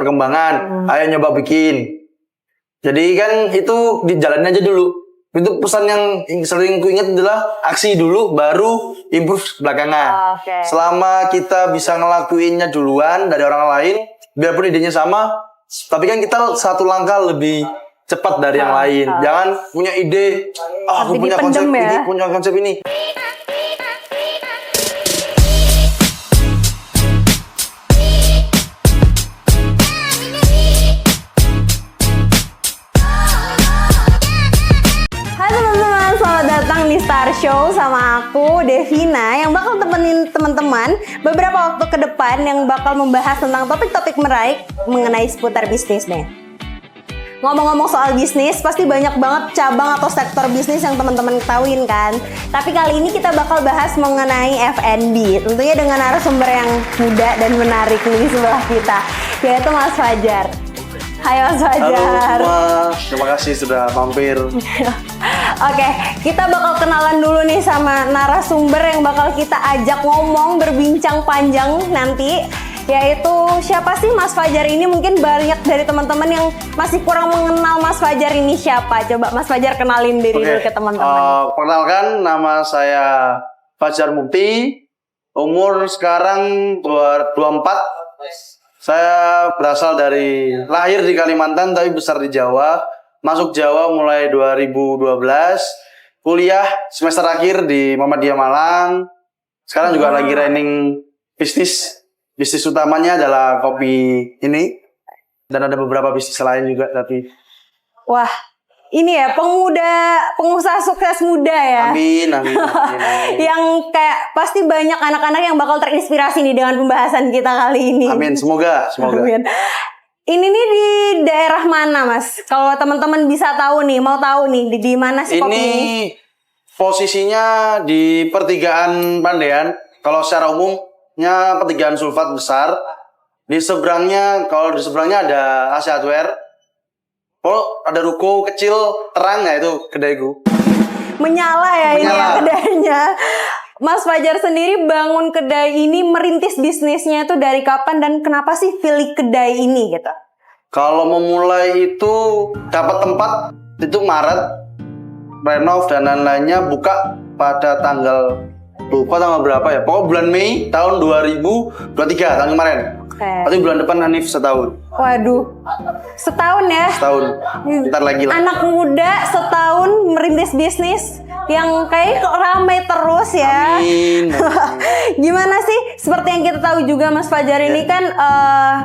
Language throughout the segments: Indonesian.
perkembangan. Ayo nyoba bikin. Jadi kan itu dijalanin aja dulu. Itu pesan yang sering ku ingat adalah aksi dulu baru improve belakangan. Selama kita bisa ngelakuinnya duluan dari orang lain, biarpun idenya sama, tapi kan kita satu langkah lebih cepat dari yang lain. Jangan punya ide, aku punya konsep ini, punya konsep ini. Datang di Star Show sama aku Devina yang bakal temenin teman-teman beberapa waktu ke depan yang bakal membahas tentang topik-topik menarik mengenai seputar bisnis nih. Ngomong-ngomong soal bisnis, pasti banyak banget cabang atau sektor bisnis yang teman-teman ketahuin kan. Tapi kali ini kita bakal bahas mengenai F&B, tentunya dengan narasumber yang muda dan menarik nih di sebelah kita, yaitu Mas Fajar. Hai Mas Fajar. Halo semua, terima kasih sudah mampir. Oke, kita bakal kenalan dulu nih sama narasumber yang bakal kita ajak ngomong, berbincang panjang nanti. Yaitu siapa sih Mas Fajar ini? Mungkin banyak dari teman-teman yang masih kurang mengenal Mas Fajar ini siapa. Coba Mas Fajar kenalin diri dulu ke teman-teman. Perkenalkan, nama saya Fajar Mukti. Umur sekarang 24. Saya berasal dari, lahir di Kalimantan tapi besar di Jawa. Masuk Jawa mulai 2012. Kuliah semester akhir di Muhammadiyah Malang. Sekarang juga lagi running bisnis. Bisnis utamanya adalah kopi ini. Dan ada beberapa bisnis lain juga tapi. Wah, ini ya pengusaha sukses muda ya. Amin. Yang kayak pasti banyak anak-anak yang bakal terinspirasi nih dengan pembahasan kita kali ini. Amin, semoga. Amin. Ini nih di daerah mana Mas? Kalau teman-teman bisa tahu nih, mau tahu nih di mana sih kopi ini? Ini posisinya di pertigaan Pandean. Kalau secara umumnya pertigaan Sulfat besar. Di seberangnya ada AC Hardware. Oh, ada ruko kecil terang ya, itu kedaiku. Menyala ya. Ini ya kedainya. Mas Fajar sendiri bangun kedai ini, merintis bisnisnya itu dari kapan dan kenapa sih pilih kedai ini gitu? Kalau memulai itu dapat tempat itu Maret, renov dan lain-lainnya, buka pada lupa tanggal berapa ya, pokoknya bulan Mei tahun 2023, tahun kemarin. Tapi bulan depan Hanif setahun. Waduh, setahun ya? Setahun, ntar lagi lah. Anak muda setahun merintis bisnis yang kayak ramai terus ya. Amin. Gimana sih? Seperti yang kita tahu juga Mas Fajar ini kan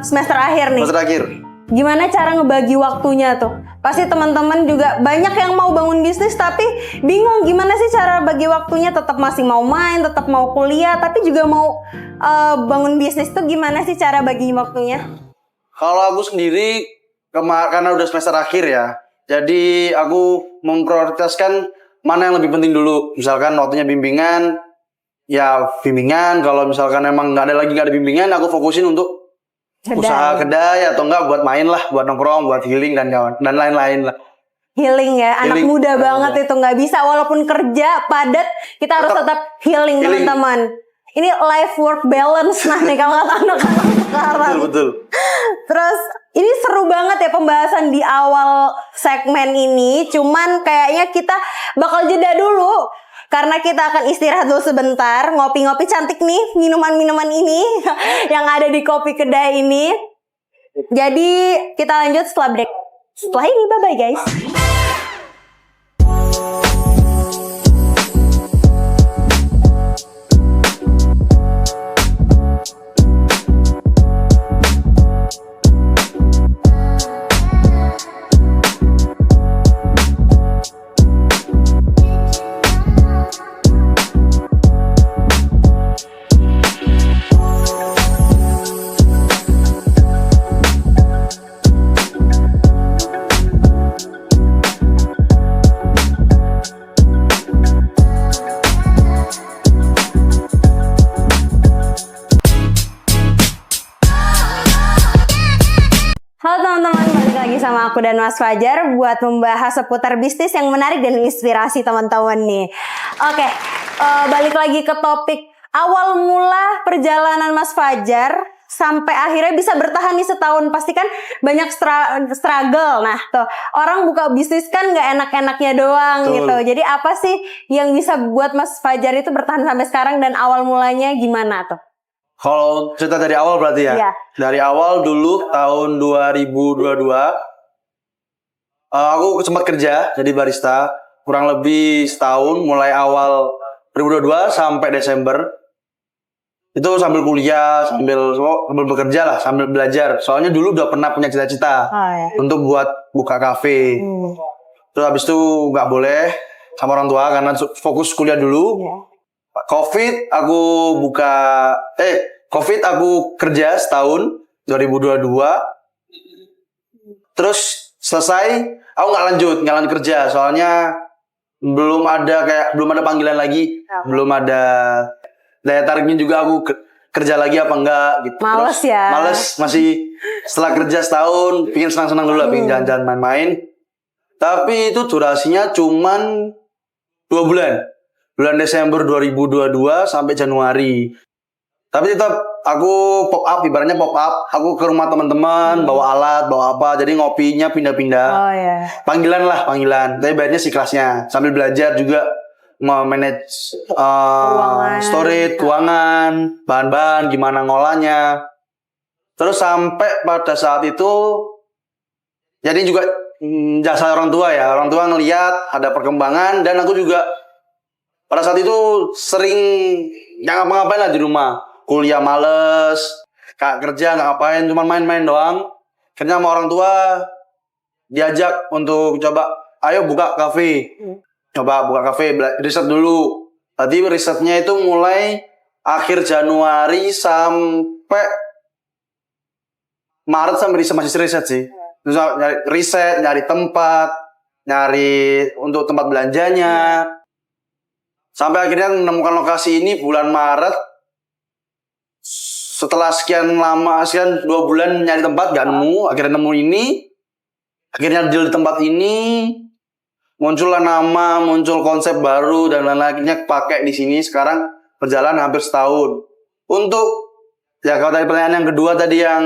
semester akhir nih. Semester akhir. Gimana cara ngebagi waktunya tuh? Pasti teman-teman juga banyak yang mau bangun bisnis tapi bingung gimana sih cara bagi waktunya, tetap masih mau main, tetap mau kuliah, tapi juga mau bangun bisnis tuh gimana sih cara bagi waktunya? Kalau aku sendiri karena udah semester akhir ya, jadi aku memprioritaskan mana yang lebih penting dulu. Misalkan waktunya bimbingan, ya bimbingan. Kalau misalkan emang nggak ada bimbingan, aku fokusin untuk usaha kedai atau enggak buat main lah, buat nongkrong, buat healing dan lain-lain lah. Healing ya, anak muda banget itu, nggak bisa walaupun kerja padat, kita harus tetap healing. Teman-teman. Ini life work balance nih kalau kata anak-anak sekarang. Betul. Terus ini seru banget ya pembahasan di awal segmen ini. Cuman kayaknya kita bakal jeda dulu karena kita akan istirahat dulu sebentar, ngopi-ngopi cantik nih minuman-minuman ini yang ada di kopi kedai ini. Jadi kita lanjut setelah break. Setelah ini, bye-bye guys. Halo teman-teman, balik lagi sama aku dan Mas Fajar buat membahas seputar bisnis yang menarik dan inspirasi teman-teman nih. Oke, balik lagi ke topik awal mula perjalanan Mas Fajar sampai akhirnya bisa bertahan nih setahun? Pasti kan banyak struggle. Nah, tuh orang buka bisnis kan nggak enak-enaknya doang gitu. Jadi apa sih yang bisa buat Mas Fajar itu bertahan sampai sekarang dan awal mulanya gimana tuh? Kalau cerita dari awal berarti ya? Iya. Dari awal dulu tahun 2022, aku sempat kerja jadi barista kurang lebih setahun, mulai awal 2022 sampai Desember. Itu sambil kuliah, sambil bekerja lah, sambil belajar. Soalnya dulu udah pernah punya cita-cita untuk buat buka kafe. Terus habis itu nggak boleh sama orang tua karena fokus kuliah dulu. COVID aku kerja setahun 2022. Terus selesai, aku nggak lanjut kerja. Soalnya belum ada panggilan lagi, belum ada daya tariknya juga aku kerja lagi apa enggak gitu. Males masih setelah kerja setahun pingin senang-senang dulu lah, pingin jalan-jalan main-main. Tapi itu durasinya cuman 2 bulan. Bulan Desember 2022 sampai Januari. Tapi tetap aku ibaratnya pop up. Aku ke rumah teman-teman, bawa alat, bawa apa. Jadi ngopinya pindah-pindah. Panggilan. Tapi bayarnya sekelasnya. Sambil belajar juga manage storage, keuangan, bahan-bahan, gimana ngolahnya. Terus sampai pada saat itu, jadi juga jasa orang tua ya. Orang tua ngelihat ada perkembangan dan aku juga pada saat itu sering nggak ngapa-ngapain lah di rumah. Kuliah males, kerja nggak ngapain, cuma main-main doang. Akhirnya sama orang tua diajak untuk coba, ayo buka kafe. Coba buka kafe, riset dulu. Tadi risetnya itu mulai akhir Januari sampai Maret sampai masih riset sih. Terus nyari tempat, nyari untuk tempat belanjanya. Sampai akhirnya menemukan lokasi ini bulan Maret. Setelah sekian 2 bulan nyari tempat gak nemu, akhirnya nemu ini. Akhirnya deal di tempat ini. Muncullah nama, muncul konsep baru dan lain-lainnya pakai di sini. Sekarang berjalan hampir setahun. Untuk kalau tadi pertanyaan yang kedua tadi yang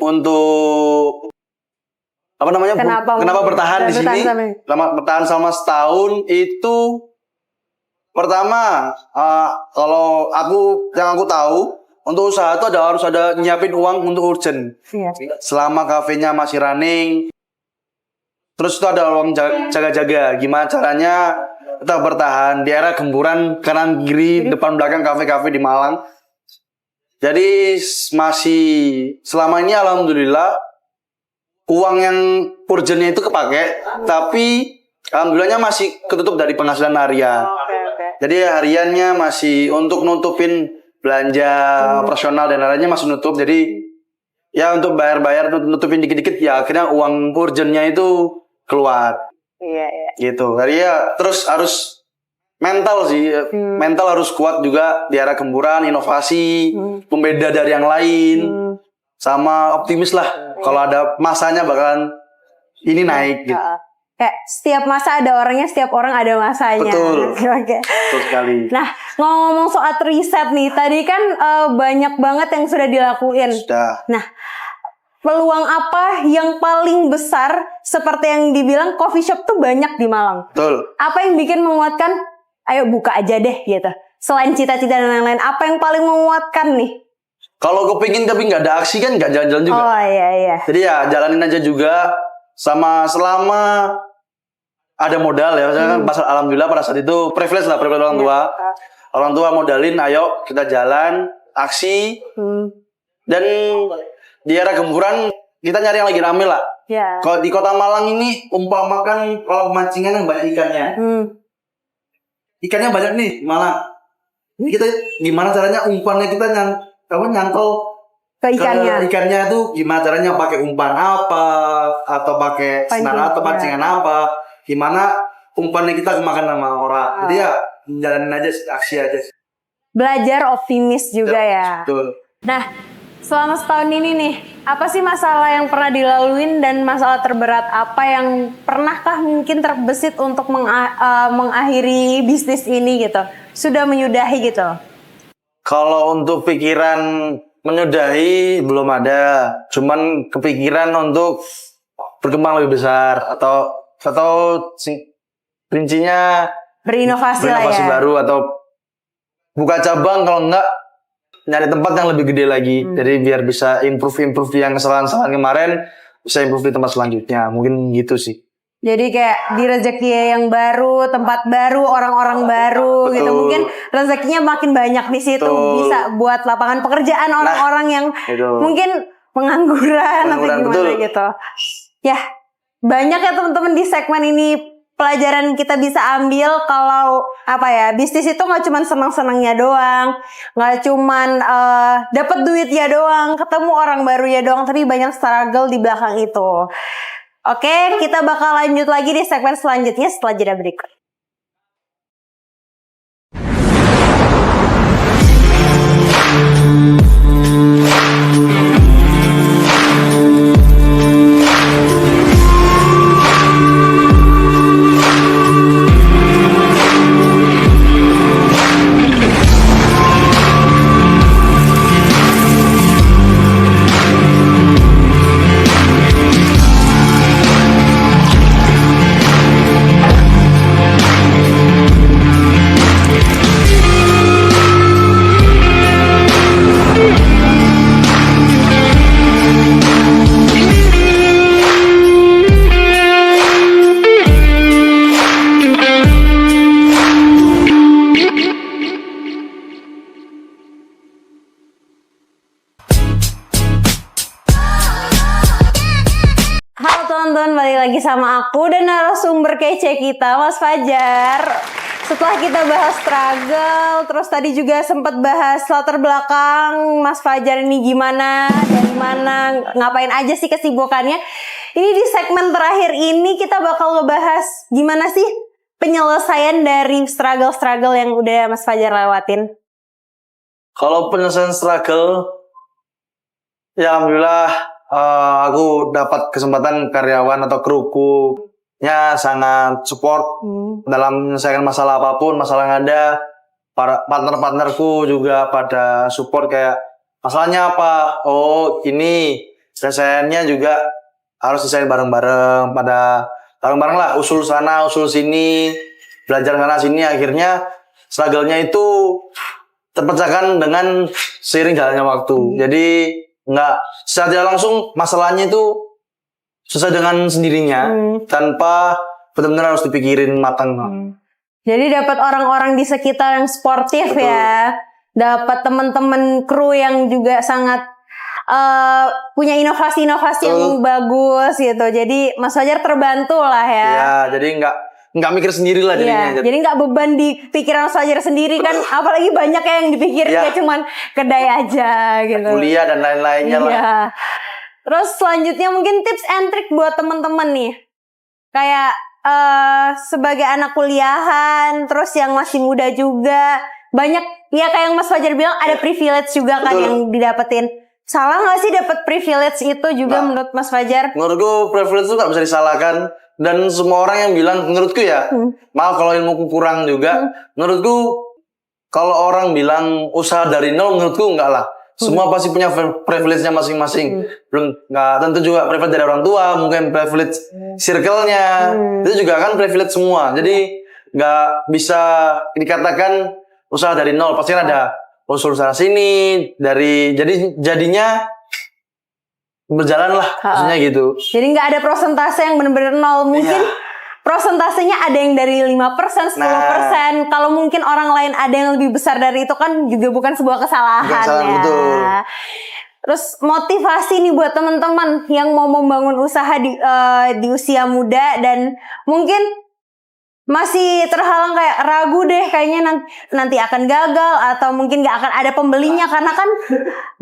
untuk kenapa bertahan di sini? Bertahan selama setahun itu pertama kalau yang aku tahu untuk usaha itu harus ada nyiapin uang untuk urgent. Selama kafenya masih running. Terus itu ada uang jaga-jaga. Gimana caranya kita bertahan di era gempuran kanan kiri depan belakang kafe-kafe di Malang. Jadi masih selama ini alhamdulillah uang yang urgentnya itu kepake, tapi alhamdulillahnya masih ketutup dari penghasilan harian. Jadi hariannya masih untuk nutupin belanja operasional dan lainnya masih nutup. Jadi ya untuk bayar nutupin dikit-dikit ya akhirnya uang urgentnya itu keluar. Gitu. Jadi ya terus harus mental sih. Mental harus kuat juga di era gempuran, inovasi, pembeda dari yang lain. Sama optimis lah. Kalau ada masanya bakalan ini naik gitu. Kayak setiap masa ada orangnya, setiap orang ada masanya. Betul. Betul sekali. Nah, ngomong soal riset nih, tadi kan banyak banget yang sudah dilakuin. Sudah. Nah, peluang apa yang paling besar seperti yang dibilang coffee shop tuh banyak di Malang? Betul. Apa yang bikin menguatkan, ayo buka aja deh gitu. Selain cita-cita dan lain-lain, apa yang paling menguatkan nih? Kalau kepingin tapi nggak ada aksi kan nggak jalan-jalan juga. Oh iya. Jadi ya jalanin aja juga. Selama ada modal ya, kan alhamdulillah pada saat itu privilege orang tua. Orang tua modalin, ayo kita jalan, aksi. Dan di era gempuran kita nyari yang lagi rame lah. Kalau di Kota Malang ini umpamakan kalau pemancingan yang banyak ikannya. Ikannya banyak nih Malang. Ini kita gimana caranya umpannya kita nyantol ke ikannya. Ikannya tuh gimana caranya, pakai umpan apa atau pakai senar atau pancingan apa? Gimana umpannya kita kemakan sama orang. Jadi ya jalanin aja, aksi aja. Belajar optimis juga ya. Betul. Nah, selama setahun ini nih, apa sih masalah yang pernah dilaluin dan masalah terberat apa yang pernahkah mungkin terbesit untuk mengakhiri bisnis ini gitu? Sudah menyudahi gitu. Kalau untuk pikiran menyudahi belum ada, cuman kepikiran untuk berkembang lebih besar atau rincinya Berinovasi lah berinovasi ya. baru atau buka cabang, kalau enggak nyari tempat yang lebih gede lagi. Jadi biar bisa improve yang kesalahan-kesalahan kemarin bisa improve di tempat selanjutnya. Mungkin gitu sih. Jadi kayak di rezeki yang baru, tempat baru, orang-orang baru gitu. Betul. Mungkin rezekinya makin banyak di situ. Betul. Bisa buat lapangan pekerjaan orang-orang yang Itu. mungkin pengangguran atau gimana betul. gitu. Ya, banyak ya teman-teman di segmen ini pelajaran kita bisa ambil kalau bisnis itu nggak cuma senang-senangnya doang, nggak cuma dapat duitnya doang, ketemu orang baru ya doang, tapi banyak struggle di belakang itu. Oke, kita bakal lanjut lagi di segmen selanjutnya setelah jeda berikut. Halo teman-teman, balik lagi sama aku dan narasumber kece kita, Mas Fajar. Setelah kita bahas struggle, terus tadi juga sempat bahas latar belakang Mas Fajar ini gimana, dari mana, ngapain aja sih kesibukannya. Ini di segmen terakhir ini kita bakal ngebahas gimana sih penyelesaian dari struggle-struggle yang udah Mas Fajar lewatin. Kalau penyelesaian struggle, ya alhamdulillah aku dapat kesempatan karyawan atau kruku nya sangat support dalam menyelesaikan masalah apapun, masalah yang ada. Para partner-partnerku juga pada support kayak masalahnya apa? Oh ini desainnya juga harus desain bareng-bareng, pada bareng-bareng lah, usul sana usul sini, belajar sana sini, akhirnya struggle-nya itu terpecahkan dengan seiring jalannya waktu. Jadi nggak secara langsung masalahnya itu selesai dengan sendirinya tanpa benar-benar harus dipikirin matang. Jadi dapat orang-orang di sekitar yang sportif. Betul. Ya, dapat teman-teman kru yang juga sangat punya inovasi-inovasi yang bagus gitu. Jadi Mas Fajar terbantu lah ya. Ya, jadi nggak mikir sendiri lah jadinya. Iya, jadi nggak beban di pikiran Mas Fajar sendiri kan, apalagi banyak yang dipikirin ya. Cuman kedai aja gitu. Kuliah dan lain-lainnya lah. Terus selanjutnya mungkin tips and trick buat teman-teman nih. Kayak sebagai anak kuliahan, terus yang masih muda juga, banyak ya kayak yang Mas Fajar bilang ada privilege juga kan. Betul. Yang didapetin. Salah nggak sih dapat privilege itu juga menurut Mas Fajar? Menurutku privilege itu nggak bisa disalahkan. Dan semua orang yang bilang, menurutku ya, maaf kalau ilmuku kurang juga, menurutku kalau orang bilang usaha dari nol, menurutku enggak lah. Semua pasti punya privilege-nya masing-masing. Belum nggak tentu juga privilege dari orang tua, mungkin privilege circle-nya. Itu juga kan privilege semua. Jadi nggak bisa dikatakan usaha dari nol. Pasti ada usul sana sini jadinya berjalan lah, maksudnya gitu. Jadi nggak ada prosentase yang benar-benar nol. Mungkin prosentasenya ada yang dari 5%, 10%. Kalau mungkin orang lain ada yang lebih besar dari itu kan juga bukan sebuah kesalahan ya. Betul. Terus motivasi nih buat teman-teman yang mau membangun usaha di usia muda dan mungkin masih terhalang, kayak ragu deh kayaknya nanti akan gagal atau mungkin gak akan ada pembelinya, karena kan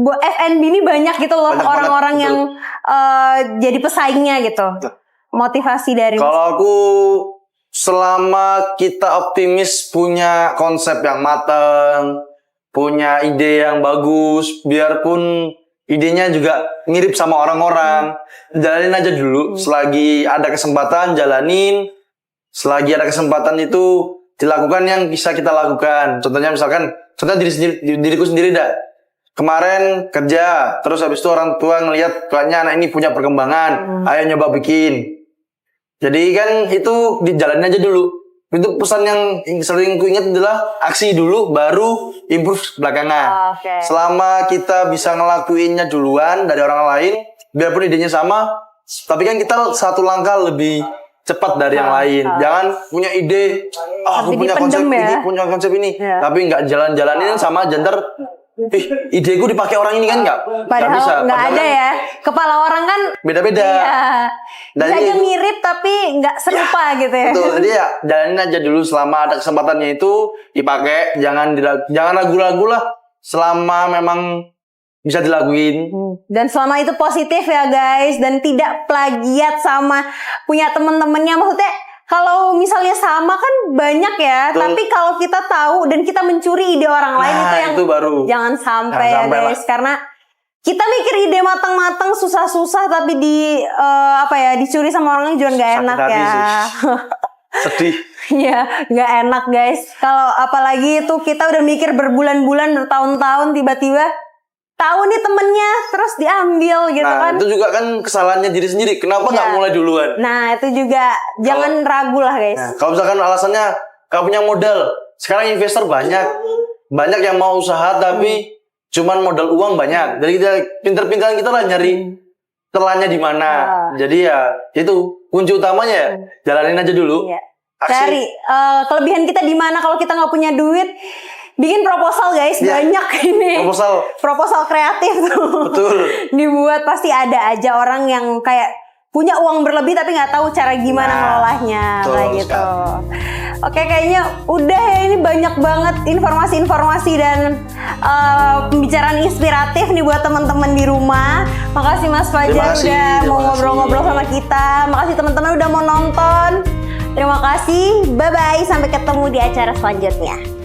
F&B ini banyak gitu loh, orang-orang yang jadi pesaingnya gitu. Motivasi dari kalau aku, selama kita optimis, punya konsep yang matang, punya ide yang bagus, biarpun idenya juga mirip sama orang-orang, jalanin aja dulu. Selagi ada kesempatan jalanin, selagi ada kesempatan itu dilakukan yang bisa kita lakukan. Contohnya misalkan, diriku sendiri dah. kemarin kerja, terus habis itu orang tua ngelihat kayaknya anak ini punya perkembangan, ayo nyoba bikin. Jadi kan itu dijalanin aja dulu. Itu pesan yang sering ku ingat adalah aksi dulu, baru improve belakangan. Oke. Selama kita bisa ngelakuinnya duluan dari orang lain, biarpun idenya sama, tapi kan kita satu langkah lebih cepat dari yang lain. Jangan punya ide, aku Tapi punya konsep dipendem ini, ya. punya konsep ini, Ya. tapi nggak jalan-jalanin sama jenter. Ideku dipakai orang ini kan nggak bisa. Padahal nggak ada ya. Kepala orang kan Beda-beda. iya. Dan Bisa aja ini- mirip tapi nggak serupa gitu ya. Betul, jadi ya jalanin aja dulu selama ada kesempatannya itu dipakai, jangan ragu-ragu lah selama memang bisa dilakuin. Dan selama itu positif ya guys, dan tidak plagiat sama punya temen-temennya. Maksudnya kalau misalnya sama kan banyak ya, Betul. tapi kalau kita tahu dan kita mencuri ide orang lain Nah, itu yang itu baru. jangan sampai Jangan ya sampai guys, karena kita mikir ide matang-matang susah-susah tapi dicuri sama orang lain juga nggak Sakit enak hati ya. Sedih. Iya, nggak enak guys. Kalau apalagi itu kita udah mikir berbulan-bulan, bertahun-tahun, tiba-tiba tahu nih temennya terus diambil gitu Nah, kan. itu juga kan kesalahannya diri sendiri. Kenapa nggak Iya. mulai duluan? Nah, itu juga jangan ragu lah guys. Nah, kalau misalkan alasannya nggak punya modal, sekarang investor banyak yang mau usaha tapi cuman modal uang banyak. Jadi kita pinter-pinteran kita lah nyari celahnya di mana. Jadi ya itu kunci utamanya ya, jalanin aja dulu. Iya. Aksi. Cari kelebihan kita di mana. Kalau kita nggak punya duit, bikin proposal guys. Iya. Banyak ini. Proposal kreatif tuh. betul. Dibuat pasti ada aja orang yang kayak punya uang berlebih tapi nggak tahu cara gimana Nah, ngelolahnya betul kayak gitu. sekali. Oke, kayaknya udah ya, ini banyak banget informasi-informasi dan pembicaraan inspiratif nih buat teman-teman di rumah. Makasih Mas Fajar Terima kasih, udah terima mau kasih. ngobrol-ngobrol sama kita. Makasih teman-teman udah mau nonton. Terima kasih. Bye bye. Sampai ketemu di acara selanjutnya.